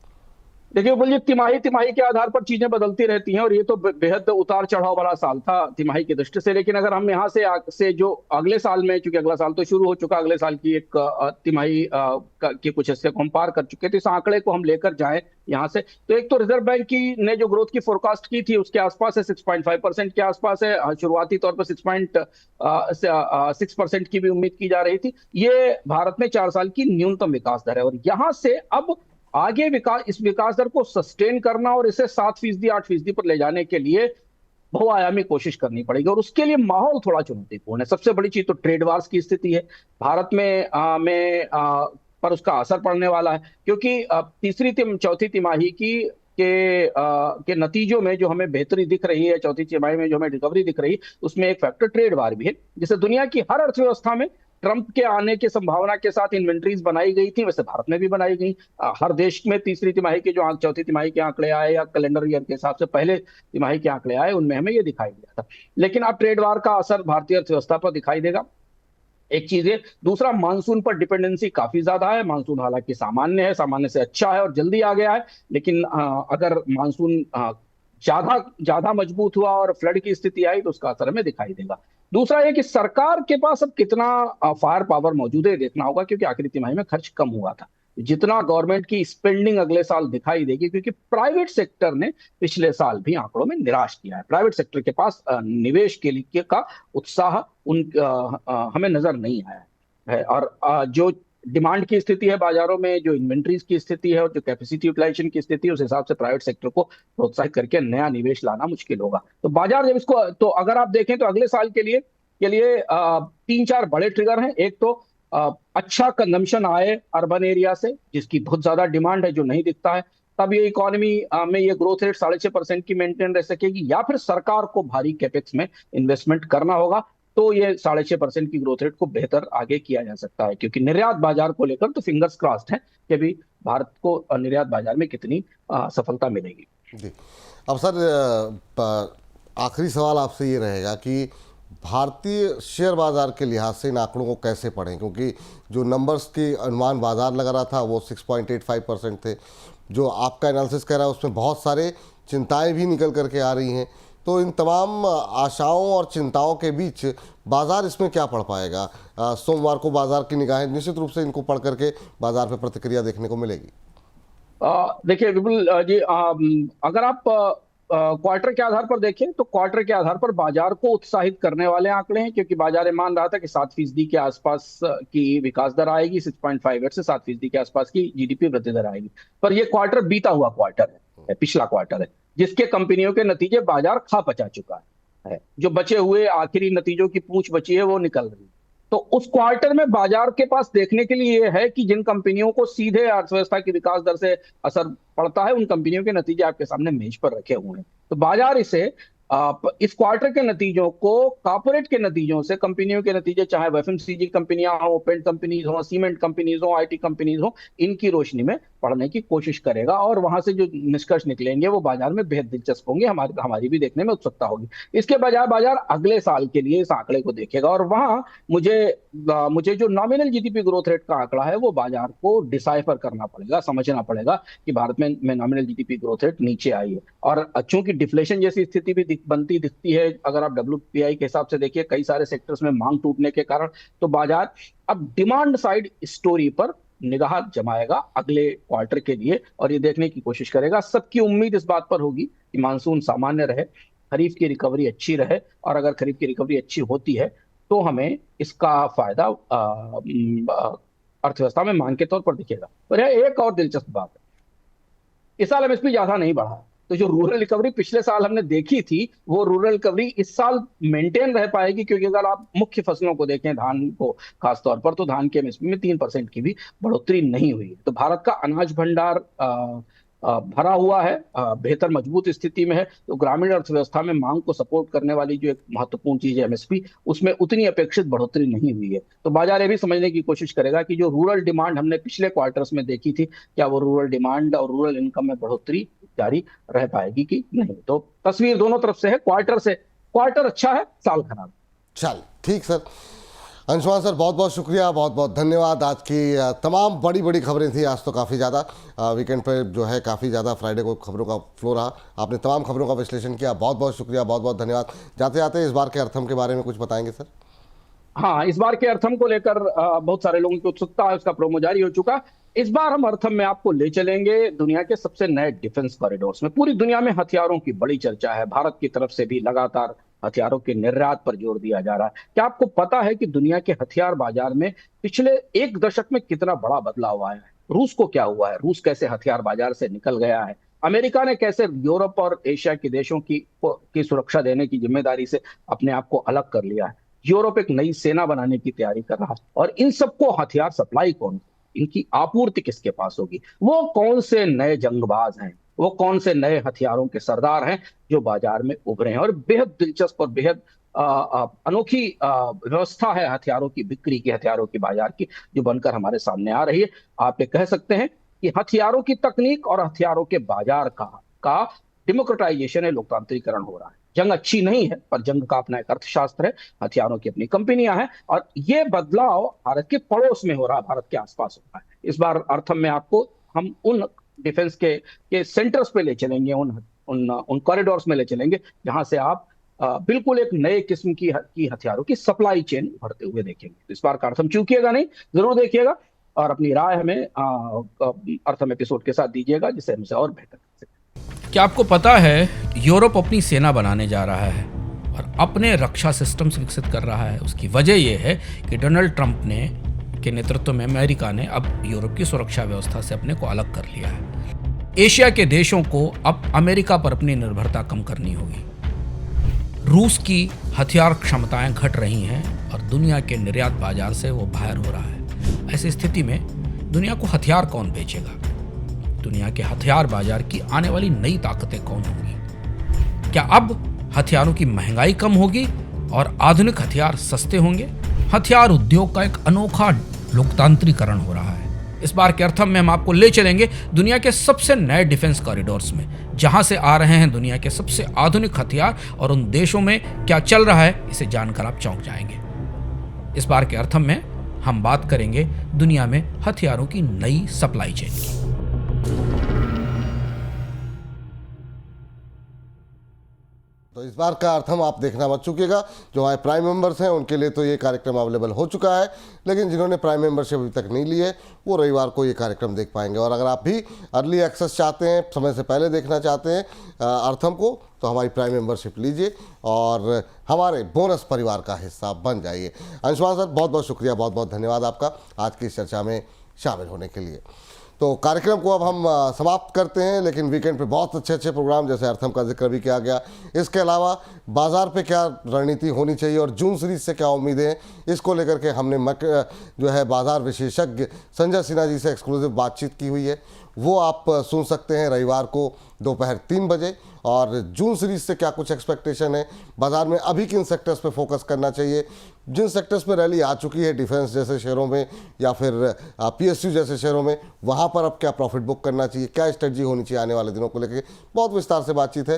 देखिए बोलिए, तिमाही तिमाही के आधार पर चीजें बदलती रहती हैं, और ये तो बेहद उतार चढ़ाव वाला साल था तिमाही की दृष्टि से। लेकिन अगर हम यहाँ से जो अगले साल में, चूंकि अगला साल तो शुरू हो चुका, अगले साल की एक तिमाही की कुछ हिस्से को हम पार कर चुके, तो इस आंकड़े को हम लेकर जाएं यहाँ से, तो एक तो रिजर्व बैंक की ने जो ग्रोथ की फोरकास्ट की थी उसके आसपास है, 6.5% के आसपास है। शुरुआती तौर पर 6.6% की भी उम्मीद की जा रही थी। ये भारत में 4 साल की न्यूनतम विकास दर है, और यहां से अब आगे इस विकास दर को सस्टेन करना और इसे 7%, 8% पर ले जाने के लिए बहुआयामी कोशिश करनी पड़ेगी, और उसके लिए माहौल थोड़ा चुनौतीपूर्ण है। सबसे बड़ी चीज तो ट्रेड वार्स की स्थिति है भारत पर उसका असर पड़ने वाला है, क्योंकि चौथी तिमाही के नतीजों में जो हमें बेहतरी दिख रही है, चौथी तिमाही में जो हमें रिकवरी दिख रही है, उसमें एक फैक्टर ट्रेड वार भी है। जिसे दुनिया की हर अर्थव्यवस्था में ट्रंप के आने की संभावना के साथ इन्वेंट्रीज बनाई गई थी, वैसे भारत में भी बनाई गई। हर देश में तीसरी तिमाही के जो चौथी तिमाही के आंकड़े आए, या कैलेंडर ईयर के हिसाब से पहले तिमाही के आंकड़े आए, उनमें हमें ये दिखाई दिया था। लेकिन अब ट्रेड वार का असर भारतीय अर्थव्यवस्था पर दिखाई देगा, एक चीज है। दूसरा, मानसून पर डिपेंडेंसी काफी ज्यादा है। मानसून हालांकि सामान्य है, सामान्य से अच्छा है और जल्दी आ गया है, लेकिन अगर मानसून ज्यादा मजबूत हुआ और फ्लड की स्थिति आई तो उसका असर हमें दिखाई देगा। दूसरा है कि सरकार के पास अब कितना फायर पावर मौजूद है देखना होगा, क्योंकि आखिरी तिमाही में खर्च कम हुआ था। जितना गवर्नमेंट की स्पेंडिंग अगले साल दिखाई देगी, क्योंकि प्राइवेट सेक्टर ने पिछले साल भी आंकड़ों में निराश किया है। प्राइवेट सेक्टर के पास निवेश के लिए का उत्साह हमें नजर नहीं आया है, और जो डिमांड की स्थिति है बाजारों में, जो इन्वेंट्रीज की स्थिति है और जो कैपेसिटी यूटिलाइजेशन की स्थिति है, उस हिसाब से प्राइवेट सेक्टर को प्रोत्साहित करके नया निवेश लाना मुश्किल होगा। तो बाजार जब इसको, तो अगर आप देखें तो अगले साल के लिए 3-4 बड़े ट्रिगर हैं। एक तो अच्छा कंजम्पशन आए अर्बन एरिया से, जिसकी बहुत ज्यादा डिमांड है, जो नहीं दिखता है, तब ये इकोनॉमी में ये ग्रोथ रेट 6.5% की मेंटेन रह सकेगी, या फिर सरकार को भारी कैपेक्स में इन्वेस्टमेंट करना होगा, तो ये 6.5% की ग्रोथ रेट को बेहतर आगे किया जा सकता है। क्योंकि निर्यात बाजार को लेकर तो फिंगर्स क्रॉस्ड है कि अभी भारत को निर्यात बाजार में कितनी सफलता मिलेगी। जी, अब सर आखिरी सवाल आपसे ये रहेगा कि भारतीय शेयर बाजार के लिहाज से इन आंकड़ों को कैसे पढ़ें, क्योंकि जो नंबर्स की अनुमान बाजार लगा रहा था वो 6.85% थे, जो आपका एनालिसिस कह रहा है उसमें बहुत सारे चिंताएं भी निकल करके आ रही हैं तो इन तमाम आशाओं और चिंताओं के बीच बाजार इसमें क्या पढ़ पाएगा? सोमवार को बाजार की निगाहें निश्चित रूप से इनको पढ़ करके बाजार पे प्रतिक्रिया देखने को मिलेगी। देखिए विपुल जी, अगर आप क्वार्टर के आधार पर देखें तो क्वार्टर के आधार पर बाजार को उत्साहित करने वाले आंकड़े हैं, क्योंकि बाजार ये मान रहा था कि 7% के आसपास की विकास दर आएगी, 6.58 से 7% के आसपास की जीडीपी वृद्धि दर आएगी। पर ये क्वार्टर बीता हुआ क्वार्टर है, पिछला क्वार्टर है, जिसके कंपनियों के नतीजे बाजार खा पचा चुका है। जो बचे हुए आखिरी नतीजों की पूंछ बची है वो निकल रही है। तो उस क्वार्टर में बाजार के पास देखने के लिए यह है कि जिन कंपनियों को सीधे अर्थव्यवस्था की विकास दर से असर पड़ता है, उन कंपनियों के नतीजे आपके सामने मेज पर रखे हुए हैं। तो बाजार इसे इस क्वार्टर के नतीजों को कॉर्पोरेट के नतीजों से, कंपनियों के नतीजे, चाहे वो एफएमसीजी कंपनियां हो, पेंट कंपनीज हो, सीमेंट कंपनीज हो, आईटी कंपनीज हो, इनकी रोशनी में पढ़ने की कोशिश करेगा और वहां से जो निष्कर्ष निकलेंगे वो बाजार में बेहद दिलचस्प होंगे, हमारी भी देखने में उत्सुकता होगी। इसके बजाय बाजार अगले साल के लिए इस आंकड़े को देखेगा और वहां मुझे जो नॉमिनल जीडीपी ग्रोथ रेट का आंकड़ा है वो बाजार को डिसाइफर करना पड़ेगा, समझना पड़ेगा कि भारत में नॉमिनल जीडीपी ग्रोथ रेट नीचे आई है। और चूंकि डिफ्लेशन जैसी स्थिति भी बनती दिखती है, अगर आप डब्ल्यूपीआई के हिसाब से देखिए कई सारे सेक्टर्स में मांग टूटने के कारण, तो बाजार अब डिमांड साइड स्टोरी पर निगाह जमाएगा अगले क्वार्टर के लिए और ये देखने की कोशिश करेगा। सबकी उम्मीद इस बात पर होगी कि मानसून सामान्य रहे, खरीफ की रिकवरी अच्छी रहे, और अगर खरीफ की रिकवरी अच्छी होती है तो हमें इसका फायदा अर्थव्यवस्था में मांग के तौर पर दिखेगा। और यह एक और दिलचस्प बात है, इस साल एमएसपी ज्यादा नहीं बढ़ा, तो जो रूरल रिकवरी पिछले साल हमने देखी थी वो रूरल रिकवरी इस साल मेंटेन रह पाएगी, क्योंकि अगर आप मुख्य फसलों को देखें, धान को खास तौर पर, तो धान के एमएसपी में 3% की भी बढ़ोतरी नहीं हुई है। तो भारत का अनाज भंडार भरा हुआ है, बेहतर मजबूत स्थिति में है। तो ग्रामीण अर्थव्यवस्था में मांग को सपोर्ट करने वाली जो एक महत्वपूर्ण चीज है एमएसपी, उसमें उतनी अपेक्षित बढ़ोतरी नहीं हुई है। तो बाजार ये भी समझने की कोशिश करेगा कि जो रूरल डिमांड हमने पिछले क्वार्टर्स में देखी थी, क्या वो रूरल डिमांड और रूरल इनकम में बढ़ोतरी जारी रह पाएगी कि नहीं। तो तस्वीर दोनों तरफ से है, क्वार्टर अच्छा है, साल खराब। चल ठीक सर, अंशुमान सर बहुत बहुत शुक्रिया, बहुत बहुत धन्यवाद। आज की तमाम बड़ी बड़ी खबरें थी, आज तो काफ़ी ज़्यादा वीकेंड पे जो है काफ़ी ज़्यादा फ्राइडे को खबरों का फ्लो रहा। आपने तमाम खबरों का विश्लेषण किया, बहुत बहुत शुक्रिया, बहुत बहुत धन्यवाद। जाते जाते इस बार के अर्थम के बारे में कुछ बताएंगे सर? हाँ, इस बार के अर्थम को लेकर बहुत सारे लोगों की उत्सुकता है, उसका प्रोमो जारी हो चुका। इस बार हम अर्थम में आपको ले चलेंगे दुनिया के सबसे नए डिफेंस कॉरिडोर्स में। पूरी दुनिया में हथियारों की बड़ी चर्चा है, भारत की तरफ से भी लगातार हथियारों के निर्यात पर जोर दिया जा रहा है। क्या आपको पता है कि दुनिया के हथियार बाजार में पिछले 1 दशक में कितना बड़ा बदलाव आया है? रूस को क्या हुआ है? रूस कैसे हथियार बाजार से निकल गया है? अमेरिका ने कैसे यूरोप और एशिया के देशों की सुरक्षा देने की जिम्मेदारी से अपने आप को अलग कर लिया है? यूरोप एक नई सेना बनाने की तैयारी कर रहा है, और इन सबको हथियार सप्लाई कौन, इनकी आपूर्ति किसके पास होगी? वो कौन से नए जंगबाज हैं, वो कौन से नए हथियारों के सरदार हैं जो बाजार में उभरे हैं? और बेहद दिलचस्प और बेहद अनोखी व्यवस्था है हथियारों की बिक्री की, हथियारों की बाजार की, जो बनकर हमारे सामने आ रही है। आप ये कह सकते हैं कि हथियारों की तकनीक और हथियारों के बाजार का डेमोक्रेटाइजेशन है, लोकतांत्रिकरण हो रहा है। जंग अच्छी नहीं है, पर जंग का अपना एक अर्थशास्त्र है, हथियारों की अपनी कंपनियां हैं, और ये बदलाव भारत के पड़ोस में हो रहा है, भारत के आसपास हो रहा है। इस बार अर्थम में आपको हम उन डिफेंस के सेंटर्स पे ले चलेंगे, उन कॉरिडोर्स में ले चलेंगे जहां से आप बिल्कुल एक नए किस्म की हथियारों की सप्लाई चेन बढ़ते हुए देखेंगे। तो इस बार का अर्थम चूकिएगा नहीं, जरूर देखिएगा और अपनी राय हमें अर्थम एपिसोड के साथ दीजिएगा, जिससे हमसे और बेहतर कर सकें। क्या आपको पता है यूरोप अपनी सेना बनाने जा रहा है और अपने रक्षा सिस्टम्स विकसित कर रहा है? उसकी वजह यह है कि डोनाल्ड ट्रंप के नेतृत्व में अमेरिका ने अब यूरोप की सुरक्षा व्यवस्था से अपने को अलग कर लिया है। एशिया के देशों को अब अमेरिका पर अपनी निर्भरता कम करनी होगी। रूस की हथियार क्षमताएं घट रही हैं और दुनिया के निर्यात बाजार से वो बाहर हो रहा है। ऐसी स्थिति में दुनिया को हथियार कौन बेचेगा? दुनिया के हथियार बाजार की आने वाली नई ताकतें कौन होंगी? क्या अब हथियारों की महंगाई कम होगी और आधुनिक हथियार सस्ते होंगे? हथियार उद्योग का एक अनोखा लोकतांत्रिकरण हो रहा है। इस बार के अर्थम में हम आपको ले चलेंगे दुनिया के सबसे नए डिफेंस कॉरिडोर्स में, जहां से आ रहे हैं दुनिया के सबसे आधुनिक हथियार, और उन देशों में क्या चल रहा है इसे जानकर आप चौंक जाएंगे। इस बार के अर्थम में हम बात करेंगे दुनिया में हथियारों की नई सप्लाई चेन की। तो तो इस बार का अर्थम आप देखना मत चूकिएगा। जो हमारे प्राइम मेंबर्स हैं उनके लिए तो ये कार्यक्रम अवेलेबल हो चुका है, लेकिन जिन्होंने प्राइम मेंबरशिप अभी तक नहीं ली है वो रविवार को ये कार्यक्रम देख पाएंगे। और अगर आप भी अर्ली एक्सेस चाहते हैं, समय से पहले देखना चाहते हैं अर्थम को, तो हमारी प्राइम मेंबरशिप लीजिए और हमारे बोनस परिवार का हिस्सा बन जाइए। अंशुमान सर, बहुत बहुत शुक्रिया, बहुत बहुत धन्यवाद आपका आज की इस चर्चा में शामिल होने के लिए। तो कार्यक्रम को अब हम समाप्त करते हैं, लेकिन वीकेंड पे बहुत अच्छे अच्छे प्रोग्राम जैसे अर्थम का जिक्र भी किया गया, इसके अलावा बाजार पे क्या रणनीति होनी चाहिए और जून सीरीज से क्या उम्मीदें हैं, इसको लेकर के हमने जो है बाजार विशेषज्ञ संजय सिन्हा जी से एक्सक्लूसिव बातचीत की हुई है। वो आप सुन सकते हैं रविवार को दोपहर 3 बजे। और जून सीरीज से क्या कुछ एक्सपेक्टेशन है, बाजार में अभी किन सेक्टर्स पे फोकस करना चाहिए, जिन सेक्टर्स पे रैली आ चुकी है डिफेंस जैसे शेयरों में या फिर PSU जैसे शेयरों में, वहाँ पर अब क्या प्रॉफिट बुक करना चाहिए, क्या स्ट्रेटजी होनी चाहिए आने वाले दिनों को लेकर, बहुत विस्तार से बातचीत है।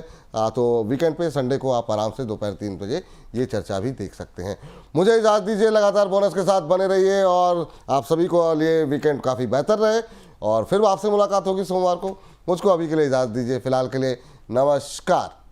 तो वीकेंड पे संडे को आप आराम से दोपहर 3 बजे ये चर्चा भी देख सकते हैं। मुझे इजाज़त दीजिए, लगातार बोनस के साथ बने रहिए और आप सभी को लिए वीकेंड काफ़ी बेहतर रहे और फिर आपसे मुलाकात होगी सोमवार को। मुझको अभी के लिए इजाज़त दीजिए, फिलहाल के लिए नमस्कार।